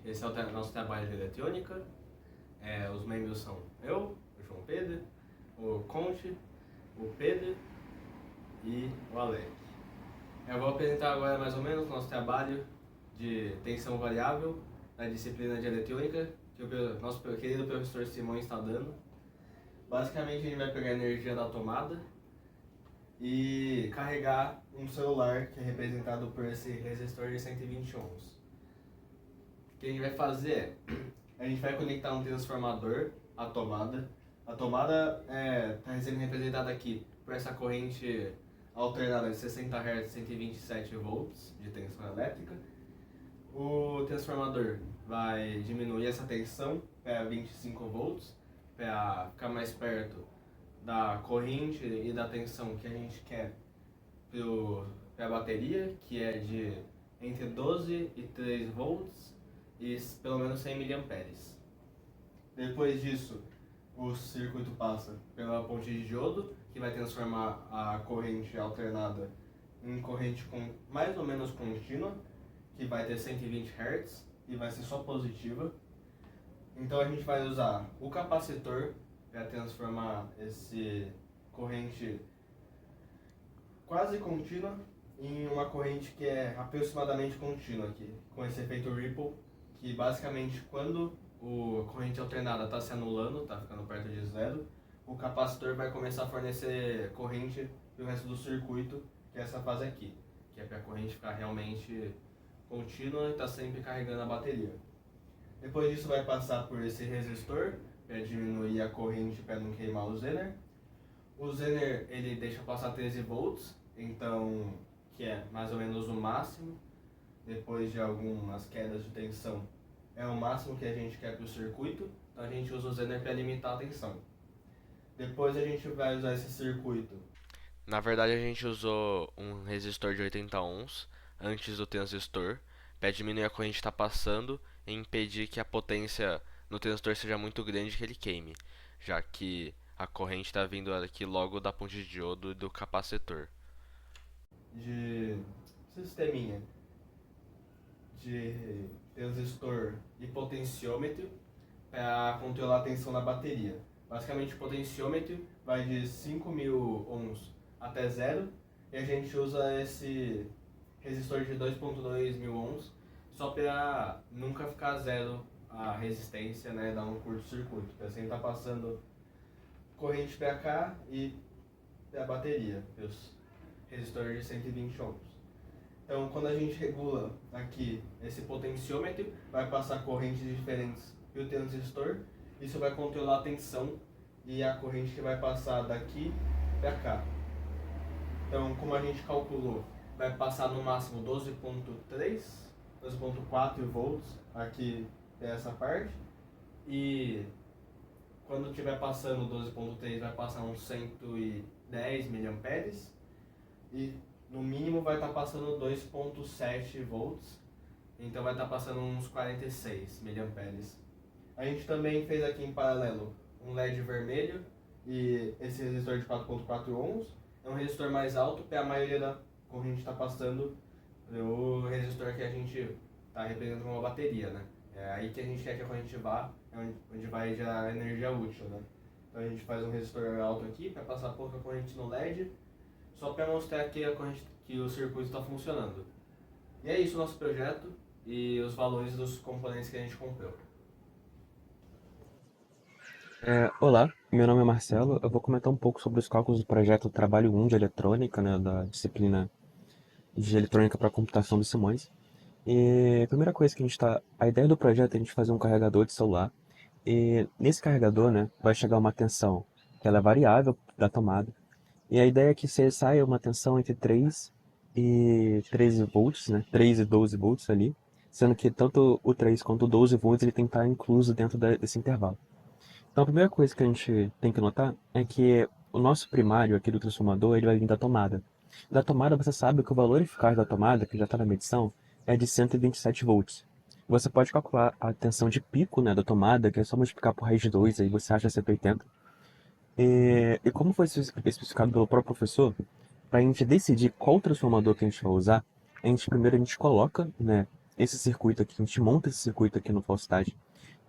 Esse é o nosso trabalho de eletrônica. Os membros são eu, o João Pedro, o Conte, o Pedro e o Alec. Eu vou apresentar agora mais ou menos o nosso trabalho de tensão variável na disciplina de eletrônica que o nosso querido professor Simões está dando. Basicamente, a gente vai pegar a energia da tomada e carregar um celular que é representado por esse resistor de 120 ohms. O que a gente vai fazer a gente vai conectar um transformador à tomada. A tomada está sendo representada aqui por essa corrente alternada de 60 Hz, 127 volts de tensão elétrica. O transformador vai diminuir essa tensão para 25 volts, para ficar mais perto da corrente e da tensão que a gente quer para a bateria, que é de entre 12 e 3 volts e pelo menos 100 mA. Depois disso, o circuito passa pela ponte de diodo, que vai transformar a corrente alternada em corrente mais ou menos contínua, que vai ter 120 Hz e vai ser só positiva. Então a gente vai usar o capacitor para transformar essa corrente quase contínua em uma corrente que é aproximadamente contínua aqui, com esse efeito ripple, que basicamente quando a corrente alternada está se anulando, está ficando perto de zero, o capacitor vai começar a fornecer corrente para o resto do circuito, que é essa fase aqui, que é para a corrente ficar realmente contínua e estar sempre carregando a bateria. Depois disso vai passar por esse resistor, para diminuir a corrente para não queimar o Zener. O Zener ele deixa passar 13 volts, então que é mais ou menos o máximo. Depois de algumas quedas de tensão, é o máximo que a gente quer para o circuito, então a gente usa o Zener para limitar a tensão. Depois a gente vai usar esse circuito. Na verdade, a gente usou um resistor de 80 ohms antes do transistor para diminuir a corrente que está passando e impedir que a potência no transistor seja muito grande que ele queime, já que a corrente está vindo aqui logo da ponte de diodo e do capacitor. De sisteminha de transistor e potenciômetro para controlar a tensão na bateria. Basicamente, o potenciômetro vai de 5.000 ohms até zero e a gente usa esse resistor de 2.2 mil ohms só para nunca ficar zero a resistência, né, dar um curto-circuito. Para sempre estar passando corrente para cá e para a bateria, os resistores de 120 ohms. Então, quando a gente regula aqui esse potenciômetro, vai passar correntes diferentes para o transistor. Isso vai controlar a tensão e a corrente que vai passar daqui para cá. Então, como a gente calculou, vai passar no máximo 12.3, 12.4 volts aqui nessa parte. E quando estiver passando 12.3, vai passar uns 110 mA. E no mínimo vai estar passando 2.7 volts, então vai estar passando uns 46 mA. A gente também fez aqui em paralelo um LED vermelho e esse resistor de 4.4 ohms. É um resistor mais alto, porque a maioria da corrente está passando o resistor que a gente está representando como uma bateria, né? É aí que a gente quer que a corrente vá, é onde vai gerar energia útil, né? Então a gente faz um resistor alto aqui para passar pouca corrente no LED, só para mostrar que o circuito está funcionando. E é isso o nosso projeto e os valores dos componentes que a gente comprou. Olá, meu nome é Marcelo. Eu vou comentar um pouco sobre os cálculos do projeto Trabalho 1 de Eletrônica, né, da disciplina de Eletrônica para Computação do Simões. E a primeira coisa que a ideia do projeto é a gente fazer um carregador de celular. E nesse carregador, né, vai chegar uma tensão que ela é variável da tomada. E a ideia é que saia uma tensão entre 3 e 13 volts, né, 3 e 12 volts ali, sendo que tanto o 3 quanto o 12 volts ele tem que estar incluso dentro desse intervalo. Então a primeira coisa que a gente tem que notar é que o nosso primário aqui do transformador ele vai vir da tomada. Da tomada você sabe que o valor eficaz da tomada, que já está na medição, é de 127 volts. Você pode calcular a tensão de pico, né, da tomada, que é só multiplicar por raiz de 2, aí você acha 180. E como foi especificado pelo próprio professor, para a gente decidir qual transformador que a gente vai usar, primeiro a gente coloca, né, esse circuito aqui, a gente monta esse circuito aqui no falsidade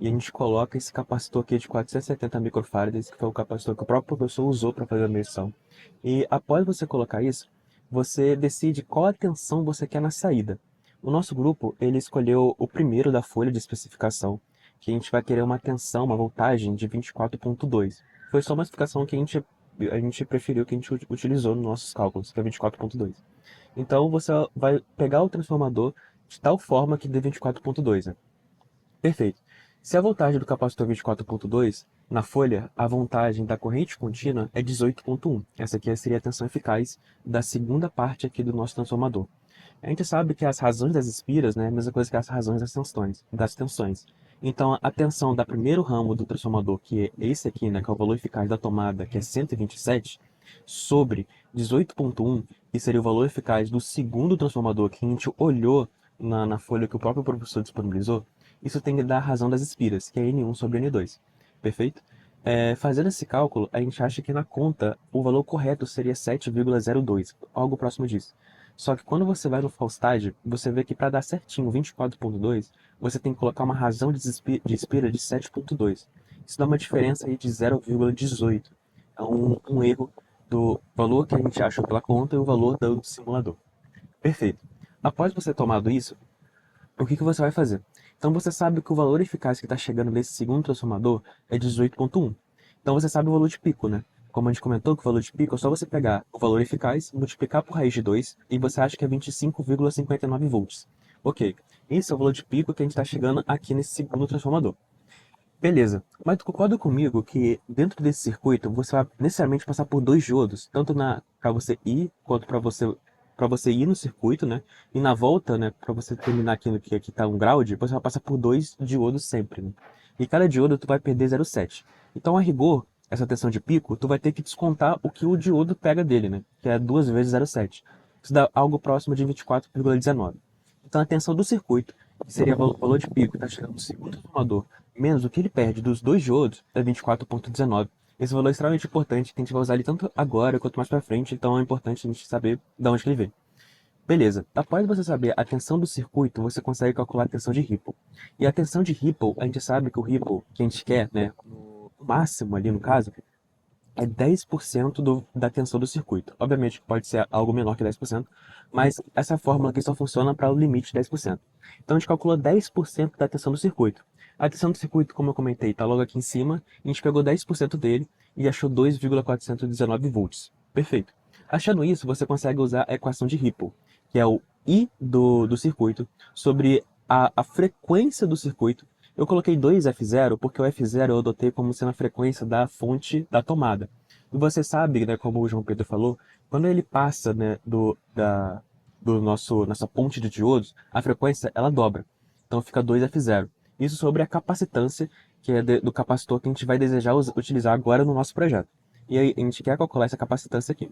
e a gente coloca esse capacitor aqui de 470 microfarads, que foi o capacitor que o próprio professor usou para fazer a medição. E após você colocar isso, você decide qual a tensão você quer na saída. O nosso grupo, ele escolheu o primeiro da folha de especificação, que a gente vai querer uma tensão, uma voltagem de 24.2. Foi só uma especificação que a gente preferiu, que a gente utilizou nos nossos cálculos, que é 24.2. Então você vai pegar o transformador de tal forma que dê 24.2, né? Perfeito. Se a voltagem do capacitor é 24.2, na folha, a voltagem da corrente contínua é 18.1. Essa aqui seria a tensão eficaz da segunda parte aqui do nosso transformador. A gente sabe que as razões das espiras, né, é a mesma coisa que as razões das tensões. Então, a tensão do primeiro ramo do transformador, que é esse aqui, né, que é o valor eficaz da tomada, que é 127, sobre 18.1, que seria o valor eficaz do segundo transformador, que a gente olhou na folha que o próprio professor disponibilizou, isso tem que dar a razão das espiras, que é N1 sobre N2. Perfeito? Fazendo esse cálculo, a gente acha que na conta o valor correto seria 7,02, algo próximo disso. Só que quando você vai no Falstad, você vê que para dar certinho 24.2, você tem que colocar uma razão de espira de 7.2. Isso dá uma diferença aí de 0,18. É um erro do valor que a gente achou pela conta e o valor do simulador. Perfeito. Após você tomado isso, o que você vai fazer? Então você sabe que o valor eficaz que está chegando nesse segundo transformador é 18.1. Então você sabe o valor de pico, né? Como a gente comentou que o valor de pico é só você pegar o valor eficaz, multiplicar por raiz de 2 e você acha que é 25,59 volts. Ok, esse é o valor de pico que a gente está chegando aqui nesse segundo transformador. Beleza, mas tu concorda comigo que dentro desse circuito você vai necessariamente passar por dois diodos, tanto para você ir quanto para você ir no circuito, né? E na volta, né, para você terminar aquilo que aqui tá um ground, você vai passar por dois diodos sempre, né? E cada diodo tu vai perder 0,7. Então, a rigor, essa tensão de pico, tu vai ter que descontar o que o diodo pega dele, né? Que é 2 vezes 0,7. Isso dá algo próximo de 24,19. Então, a tensão do circuito, que seria o valor de pico, que está chegando no segundo transformador, menos o que ele perde dos dois diodos, é 24,19. Esse valor é extremamente importante, que a gente vai usar ele tanto agora quanto mais pra frente, então é importante a gente saber de onde que ele vem. Beleza, após você saber a tensão do circuito, você consegue calcular a tensão de Ripple. E a tensão de Ripple, a gente sabe que o Ripple que a gente quer, né, no máximo ali no caso, é 10% da tensão do circuito. Obviamente pode ser algo menor que 10%, mas essa fórmula aqui só funciona para o limite de 10%. Então a gente calcula 10% da tensão do circuito. A tensão do circuito, como eu comentei, está logo aqui em cima. A gente pegou 10% dele e achou 2,419 volts. Perfeito. Achando isso, você consegue usar a equação de Ripple, que é o I do circuito, sobre a frequência do circuito. Eu coloquei 2F0 porque o F0 eu adotei como sendo a frequência da fonte da tomada. E você sabe, né, como o João Pedro falou, quando ele passa, né, nossa ponte de diodos, a frequência ela dobra. Então fica 2F0. Isso sobre a capacitância, que é do capacitor que a gente vai desejar utilizar agora no nosso projeto. E aí a gente quer calcular essa capacitância aqui.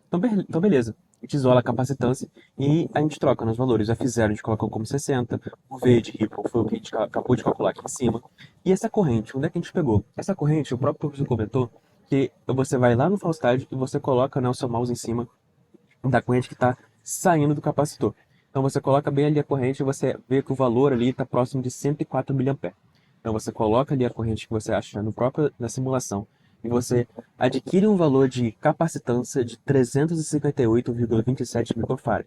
Então beleza, a gente isola a capacitância e a gente troca nos valores. O F0 a gente colocou como 60, o V de Ripple foi o que a gente acabou de calcular aqui em cima. E essa corrente, onde é que a gente pegou? Essa corrente, o próprio professor comentou que você vai lá no Falstad e você coloca, né, o seu mouse em cima da corrente que está saindo do capacitor. Então você coloca bem ali a corrente e você vê que o valor ali está próximo de 104 mA. Então você coloca ali a corrente que você acha na simulação e você adquire um valor de capacitância de 358,27 microfarad.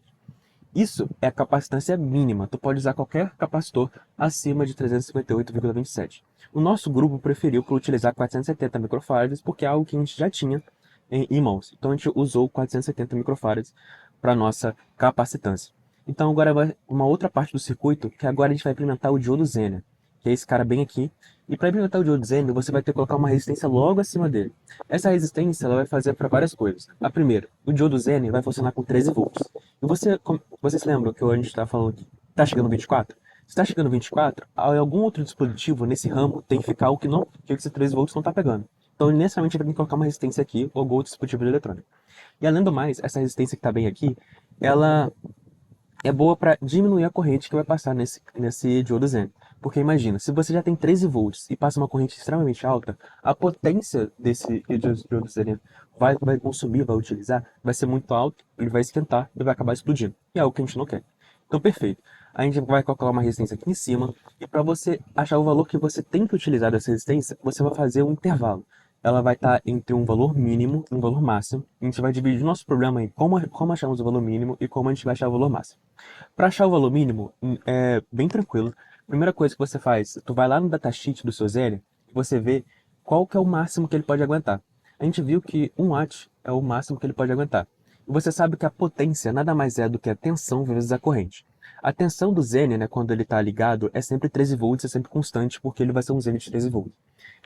Isso é a capacitância mínima. Tu pode usar qualquer capacitor acima de 358,27. O nosso grupo preferiu utilizar 470 microfarads porque é algo que a gente já tinha em mãos. Então a gente usou 470 microfarads para nossa capacitância. Então agora vai uma outra parte do circuito, que agora a gente vai implementar o diodo Zener, que é esse cara bem aqui. E para implementar o diodo Zener, você vai ter que colocar uma resistência logo acima dele. Essa resistência ela vai fazer para várias coisas. A primeira, o diodo Zener vai funcionar com 13 volts. E vocês lembram que a gente está falando que está chegando 24? Se está chegando 24, algum outro dispositivo nesse ramo tem que ficar o que esses 13 volts não está pegando. Então, necessariamente, vai ter que colocar uma resistência aqui ou outro dispositivo eletrônico. E além do mais, essa resistência que está bem aqui, ela é boa para diminuir a corrente que vai passar nesse diodo Zener. Porque imagina, se você já tem 13 volts e passa uma corrente extremamente alta, a potência desse diodo Zener vai consumir, vai utilizar, vai ser muito alto, ele vai esquentar e vai acabar explodindo. E é algo que a gente não quer. Então, perfeito. a gente vai calcular uma resistência aqui em cima, e para você achar o valor que você tem que utilizar dessa resistência, você vai fazer um intervalo. Ela vai estar entre um valor mínimo e um valor máximo. A gente vai dividir o nosso problema em como achamos o valor mínimo e como a gente vai achar o valor máximo. Para achar o valor mínimo, é bem tranquilo. Primeira coisa que você faz, tu vai lá no datasheet do seu Zelle e você vê qual que é o máximo que ele pode aguentar. A gente viu que 1 watt é o máximo que ele pode aguentar. E você sabe que a potência nada mais é do que a tensão vezes a corrente. A tensão do Zene, né, quando ele está ligado, é sempre 13 volts, é sempre constante, porque ele vai ser um Zene de 13 volts.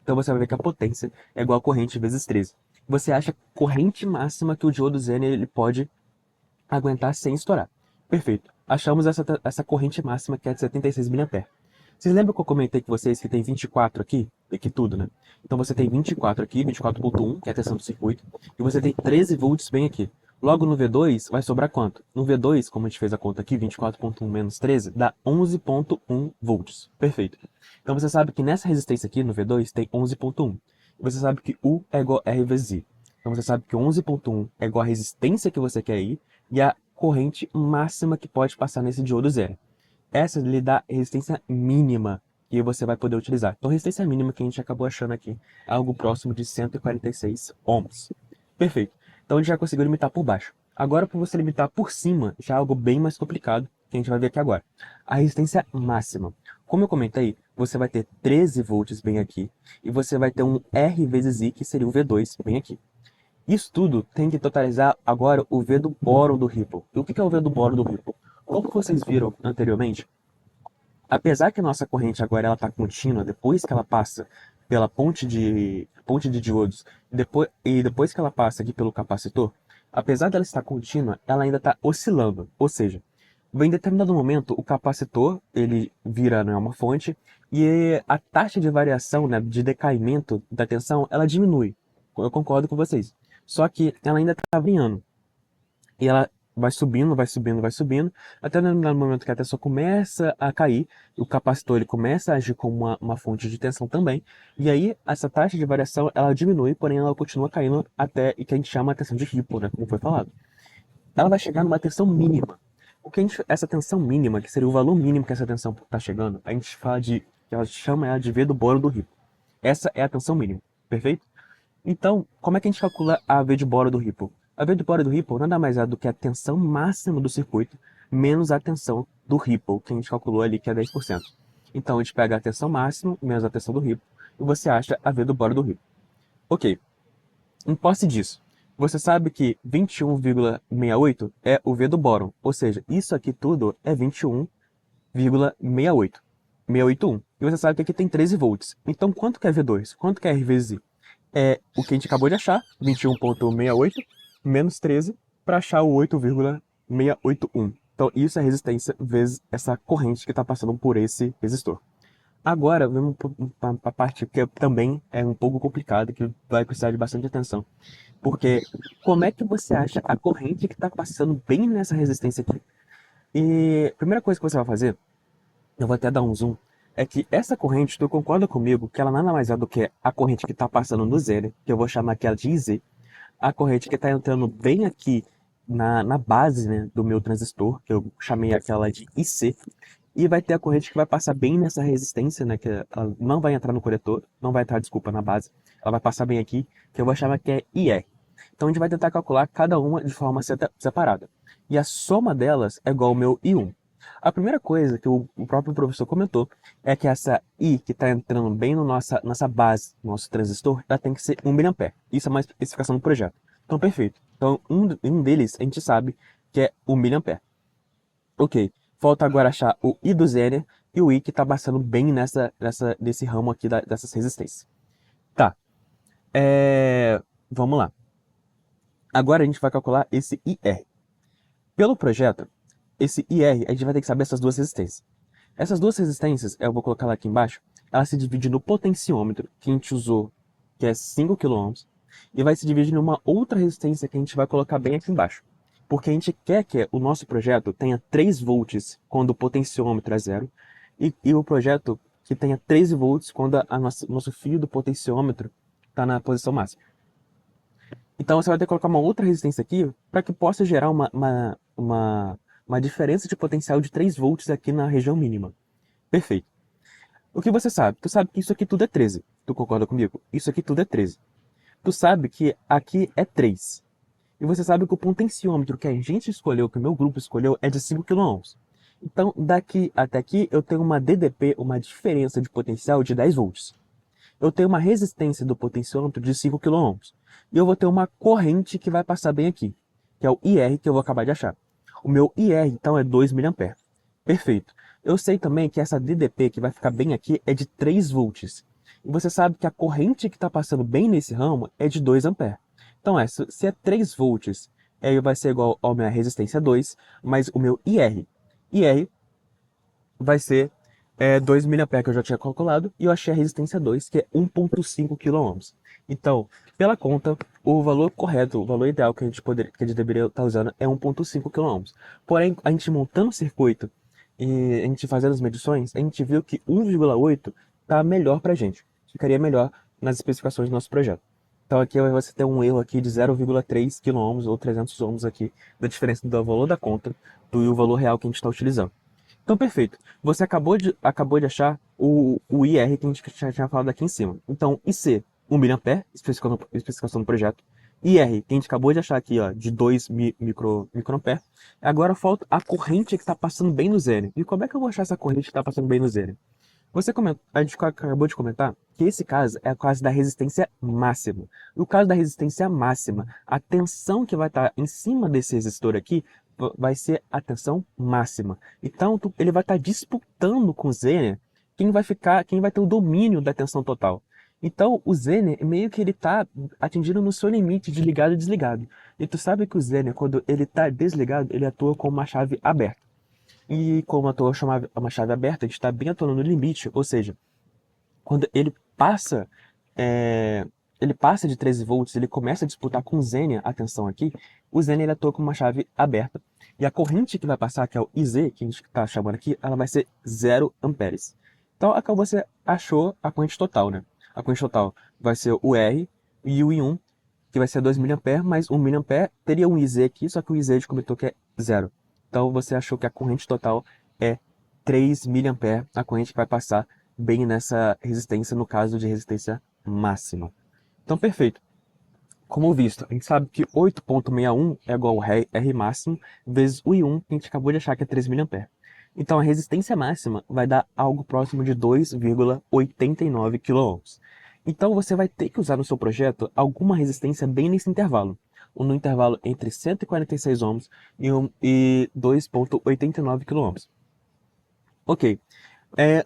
Então você vai ver que a potência é igual a corrente vezes 13. Você acha a corrente máxima que o diodo Zene ele pode aguentar sem estourar. Perfeito. Achamos essa corrente máxima que é de 76 mA. Vocês lembram que eu comentei com vocês que tem 24 aqui? Aqui tudo, né? Então você tem 24 aqui, 24.1, que é a tensão do circuito, e você tem 13 volts bem aqui. Logo no V2 vai sobrar quanto? No V2, como a gente fez a conta aqui, 24.1 menos 13, dá 11.1 volts. Perfeito. Então você sabe que nessa resistência aqui, no V2, tem 11.1. E você sabe que U é igual a R vezes I. Então você sabe que 11.1 é igual a resistência que você quer ir e a corrente máxima que pode passar nesse diodo zero. Essa lhe dá resistência mínima que você vai poder utilizar. Então a resistência mínima que a gente acabou achando aqui é algo próximo de 146 ohms. Perfeito. Então a gente já conseguiu limitar por baixo. Agora, para você limitar por cima, já é algo bem mais complicado, que a gente vai ver aqui agora. A resistência máxima. Como eu comentei, você vai ter 13 volts bem aqui, e você vai ter um R vezes I, que seria o V2, bem aqui. Isso tudo tem que totalizar agora o V do bóron do Ripple. E o que é o V do bóron do Ripple? Como vocês viram anteriormente, apesar que a nossa corrente agora está contínua, depois que ela passa pela ponte de diodos, depois que ela passa aqui pelo capacitor, apesar dela estar contínua, ela ainda está oscilando. Ou seja, em determinado momento, o capacitor ele vira, né, uma fonte e a taxa de variação, né, de decaimento da tensão, ela diminui. Eu concordo com vocês. Só que ela ainda está variando. E ela vai subindo, vai subindo, vai subindo, até no momento que a tensão começa a cair, o capacitor ele começa a agir como uma fonte de tensão também, e aí essa taxa de variação ela diminui, porém ela continua caindo até e que a gente chama a tensão de Ripple, né, como foi falado. Ela vai chegar numa tensão mínima. Essa tensão mínima, que seria o valor mínimo que essa tensão está chegando, a gente fala que ela chama ela de V do bóron do Ripple. Essa é a tensão mínima, perfeito? Então, como é que a gente calcula a V de bóron do Ripple? A V de bóron do Ripple nada mais é do que a tensão máxima do circuito menos a tensão do Ripple, que a gente calculou ali, que é 10%. Então, a gente pega a tensão máxima menos a tensão do Ripple e você acha a V do bóron do Ripple. Ok. Em posse disso, você sabe que 21,68 é o V do bóron, ou seja, isso aqui tudo é 21,68. 681. E você sabe que aqui tem 13 volts. Então, quanto que é V2? Quanto que é R vezes I? É o que a gente acabou de achar, 21,68 menos 13, para achar o 8,681. Então, isso é resistência vezes essa corrente que está passando por esse resistor. Agora, vamos para a parte que também é um pouco complicada, que vai precisar de bastante atenção. Porque como é que você acha a corrente que está passando bem nessa resistência aqui? E a primeira coisa que você vai fazer, eu vou até dar um zoom, é que essa corrente, tu concorda comigo que ela nada mais é do que a corrente que está passando no zero, que eu vou chamar aquela de IZ, a corrente que está entrando bem aqui na base, né, do meu transistor, que eu chamei aquela de IC, e vai ter a corrente que vai passar bem nessa resistência, né, que ela não vai entrar no coletor, não vai entrar, desculpa, na base, ela vai passar bem aqui, que eu vou chamar que é IR. Então a gente vai tentar calcular cada uma de forma separada. E a soma delas é igual ao meu I1. A primeira coisa que o próprio professor comentou é que essa I que está entrando bem na nossa base, nosso transistor, ela tem que ser 1 mA. Isso é uma especificação do projeto. Então, perfeito. Então, um deles a gente sabe que é 1 mA. Ok. Falta agora achar o I do Zener e o I que está passando bem nesse ramo aqui dessas resistências. Tá. Vamos lá. Agora a gente vai calcular esse IR. Pelo projeto, esse IR, a gente vai ter que saber essas duas resistências. Essas duas resistências, eu vou colocar lá aqui embaixo, ela se divide no potenciômetro, que a gente usou, que é 5 kΩ, e vai se dividir numa outra resistência que a gente vai colocar bem aqui embaixo. Porque a gente quer que o nosso projeto tenha 3 volts quando o potenciômetro é zero, e o projeto que tenha 13 volts quando nosso fio do potenciômetro está na posição máxima. Então você vai ter que colocar uma outra resistência aqui para que possa gerar uma uma diferença de potencial de 3 volts aqui na região mínima. Perfeito. O que você sabe? Tu sabe que isso aqui tudo é 13. Tu concorda comigo? Isso aqui tudo é 13. Tu sabe que aqui é 3. E você sabe que o potenciômetro que a gente escolheu, que o meu grupo escolheu, é de 5 kΩ. Então, daqui até aqui, eu tenho uma DDP, uma diferença de potencial de 10 volts. Eu tenho uma resistência do potenciômetro de 5 kΩ. E eu vou ter uma corrente que vai passar bem aqui, que é o IR que eu vou acabar de achar. O meu IR, então, é 2 mA. Perfeito. Eu sei também que essa DDP que vai ficar bem aqui é de 3 volts. E você sabe que a corrente que está passando bem nesse ramo é de 2 A. Então, se é 3 volts, vai ser igual à minha resistência 2, mas o meu IR vai ser 2 mA que eu já tinha calculado, e eu achei a resistência 2, que é 1.5 kΩ. Então, pela conta, o valor correto, o valor ideal que a gente deveria estar usando é 1.5 kΩ. Porém, a gente montando o circuito e a gente fazendo as medições, a gente viu que 1,8 está melhor para a gente. Ficaria melhor nas especificações do nosso projeto. Então aqui você tem um erro aqui de 0,3 kΩ ou 300 ohms aqui, da diferença do valor da conta e o valor real que a gente está utilizando. Então, perfeito. Você acabou de achar o IR que a gente já tinha falado aqui em cima. Então, IC, 1 mA, especificação do projeto. IR, que a gente acabou de achar aqui, ó, de 2 microampere. Agora falta a corrente que está passando bem no zero. E como é que eu vou achar essa corrente que está passando bem no zero? A gente acabou de comentar que esse caso é o caso da resistência máxima. No caso da resistência máxima, a tensão que vai estar em cima desse resistor aqui vai ser a tensão máxima. Então, ele vai estar disputando com o Zener quem vai ter o domínio da tensão total. Então, o Zener, meio que ele está atingindo no seu limite de ligado e desligado. E tu sabe que o Zener, quando ele está desligado, ele atua com uma chave aberta. E como atua uma chave aberta, a gente está bem atuando no limite, ou seja, quando ele passa de 13 volts, ele começa a disputar com o Zener a tensão aqui, o Zener ele atua com uma chave aberta. E a corrente que vai passar, que é o IZ, que a gente está chamando aqui, ela vai ser 0 amperes. Então, acabou você achou a corrente total, né? A corrente total vai ser o R e o I1, que vai ser 2 mA, mas 1 mA teria um IZ aqui, só que o IZ a gente comentou que é 0. Então, você achou que a corrente total é 3 mA, a corrente que vai passar bem nessa resistência, no caso de resistência máxima. Então, perfeito. Como visto, a gente sabe que 8.61 é igual ao R máximo vezes o I1, que a gente acabou de achar que é 3 mA. Então, a resistência máxima vai dar algo próximo de 2,89 kΩ. Então, você vai ter que usar no seu projeto alguma resistência bem nesse intervalo. No intervalo entre 146 ohms e 2,89 kΩ. Ok.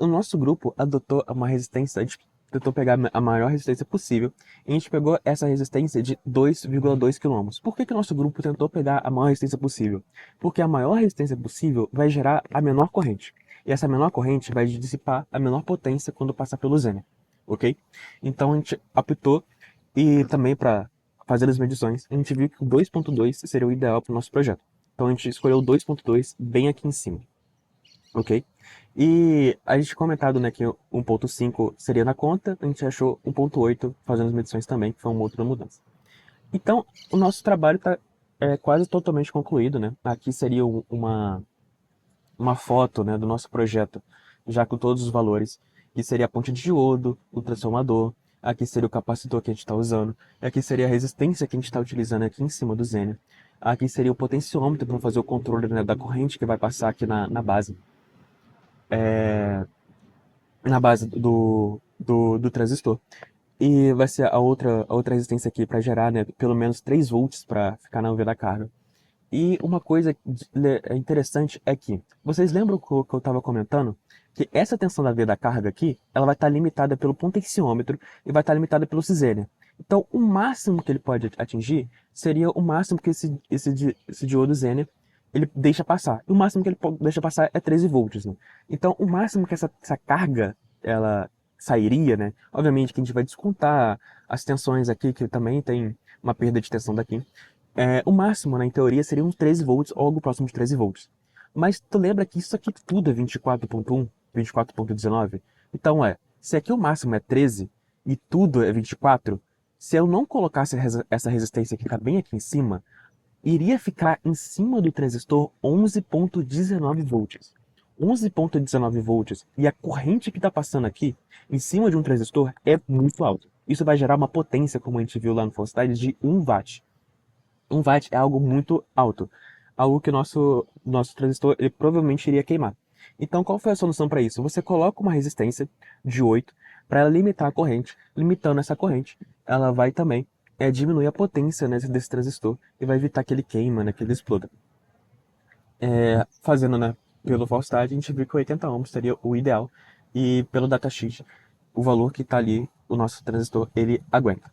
O nosso grupo adotou uma resistência, a gente tentou pegar a maior resistência possível, e a gente pegou essa resistência de 2,2 kΩ. Por que o nosso grupo tentou pegar a maior resistência possível? Porque a maior resistência possível vai gerar a menor corrente. E essa menor corrente vai dissipar a menor potência quando passar pelo Zener. Ok? Então a gente optou, e também para fazer as medições, a gente viu que o 2.2 seria o ideal para o nosso projeto. Então a gente escolheu o 2.2 bem aqui em cima. Ok? E a gente comentado, né, que 1.5 seria na conta, a gente achou 1.8 fazendo as medições também, que foi uma outra mudança. Então, o nosso trabalho está quase totalmente concluído, né? Aqui seria uma foto, né, do nosso projeto, já com todos os valores, que seria a ponte de diodo, o transformador, aqui seria o capacitor que a gente está usando, aqui seria a resistência que a gente está utilizando aqui em cima do Zener, aqui seria o potenciômetro para fazer o controle, né, da corrente que vai passar aqui na base. Na base do transistor. E vai ser a outra resistência aqui para gerar, né, pelo menos 3 volts para ficar na UV da carga. E uma coisa interessante é que, vocês lembram que eu estava comentando? Que essa tensão da V da carga aqui, ela vai estar limitada pelo potenciômetro e vai estar limitada pelo Zener. Então, o máximo que ele pode atingir seria o máximo que esse diodo Zener ele deixa passar. E o máximo que ele deixa passar é 13 volts, né? Então, o máximo que essa carga ela sairia, né? Obviamente que a gente vai descontar as tensões aqui, que também tem uma perda de tensão daqui. O máximo, né, em teoria, seria uns 13 volts ou algo próximo de 13 volts. Mas tu lembra que isso aqui tudo é 24.1, 24.19? Então se aqui o máximo é 13 e tudo é 24, se eu não colocasse essa resistência que está bem aqui em cima, iria ficar em cima do transistor 11.19 volts. 11.19 volts e a corrente que está passando aqui em cima de um transistor é muito alta. Isso vai gerar uma potência, como a gente viu lá no Fosstide, de 1 watt. 1 watt é algo muito alto, algo que o nosso transistor ele provavelmente iria queimar. Então, qual foi a solução para isso? Você coloca uma resistência de 8 para limitar a corrente. Limitando essa corrente, ela vai também diminuir a potência, né, desse transistor e vai evitar que ele queima, né, que ele exploda. Fazendo, né, pelo Fosstide, a gente viu que 80 ohms seria o ideal e pelo datasheet, o valor que está ali, o nosso transistor, ele aguenta.